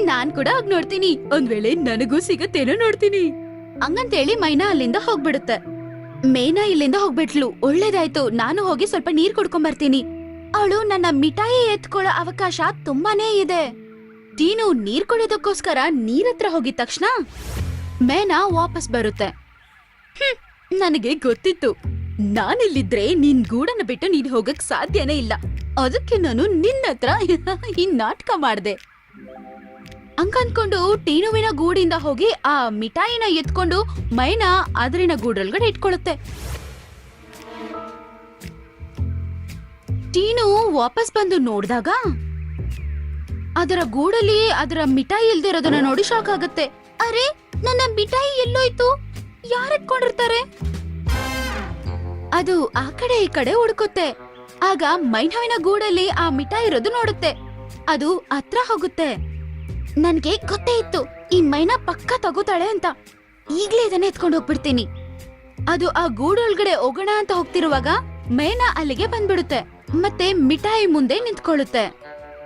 ನಾನ್ ಕೂಡ ಹೋಗ್ ನೋಡ್ತೀನಿ, ಒಂದ್ ವೇಳೆ ನನಗೂ ಸಿಗತ್ತೇನೋ ನೋಡ್ತೀನಿ ಹಂಗಂತೇಳಿ ಮೈನಾ ಅಲ್ಲಿಂದ ಹೋಗ್ಬಿಡುತ್ತೆ. ಮೇನಾ ಇಲ್ಲಿಂದ ಹೋಗ್ಬಿಟ್ಲು. ಒಳ್ಳೇದಾಯ್ತು, ನಾನು ಹೋಗಿ ಸ್ವಲ್ಪ ನೀರ್ ಕುಡ್ಕೊಂಡ್ ಬರ್ತೀನಿ. ಅವಳು ನನ್ನ ಮಿಠಾಯಿ ಎತ್ಕೊಳ್ಳೋ ಅವಕಾಶ ತುಂಬಾನೇ ಇದೆ. ಟೀನು ನೀರ್ ಕುಡಿಯೋದಕ್ಕೋಸ್ಕರ ನೀರತ್ರ ಹೋಗಿದ ತಕ್ಷಣ ಮೇನಾ ವಾಪಸ್ ಬರುತ್ತೆ. ನನಗೆ ಗೊತ್ತಿತ್ತು, ನಾನಿಲ್ಲಿದ್ರೆ ನಿನ್ ಗೂಡನ್ನ ಬಿಟ್ಟು ನೀನ್ ಹೋಗಕ್ ಸಾಧ್ಯನೇ ಇಲ್ಲ. ಅದಕ್ಕೆ ನಾನು ನಿನ್ನತ್ರ ಈ ನಾಟಕ ಮಾಡ್ದೆ. ಹಂಗನ್ಕೊಂಡು ಟೀನುವಿನ ಗೂಡಿಂದ ಹೋಗಿ ಆ ಮಿಠಾಯಿನ ಎತ್ಕೊಂಡು ಮೈನಾ ಅದರಿನ ಗೂಡೊಳಗಡೆ ಇಟ್ಕೊಳ್ಳುತ್ತೆ. ಟೀನು ವಾಪಸ್ ಬಂದು ನೋಡ್ದಾಗ ಅದರ ಗೂಡಲ್ಲಿ ಅದರ ಮಿಠಾಯಿ ಇಲ್ದಿರೋದನ್ನ ನೋಡಿ ಶಾಕ್ ಆಗುತ್ತೆ. ಅರೆ, ನನ್ನ ಮಿಠಾಯಿ ಎಲ್ಲೋಯ್ತು? ಯಾರ್ ಎತ್ಕೊಂಡಿರ್ತಾರೆ? ಅದು ಆ ಕಡೆ ಈ ಕಡೆ ಹುಡುಕುತ್ತೆ. ಆಗ ಮೈನಾವಿನ ಗೂಡಲ್ಲಿ ಆ ಮಿಠಾಯಿ ಇರೋದು ನೋಡುತ್ತೆ. ಅದು ಹತ್ರ ಹೋಗುತ್ತೆ. ನನ್ಗೆ ಗೊತ್ತೇ ಇತ್ತು, ಈ ಮೈನಾ ಪಕ್ಕ ತಗೋತಾಳೆ ಅಂತ. ಈಗ್ಲೇ ಇದನ್ನ ಎತ್ಕೊಂಡು ಹೋಗ್ಬಿಡ್ತೀನಿ. ಅದು ಆ ಗೂಡೊಳಗಡೆ ಹೋಗೋಣ ಅಂತ ಹೋಗ್ತಿರುವಾಗ ಮೈನಾ ಅಲ್ಲಿಗೆ ಬಂದ್ಬಿಡುತ್ತೆ. ಮತ್ತೆ ಮಿಠಾಯಿ ಮುಂದೆ ನಿಂತ್ಕೊಳ್ಳುತ್ತೆ.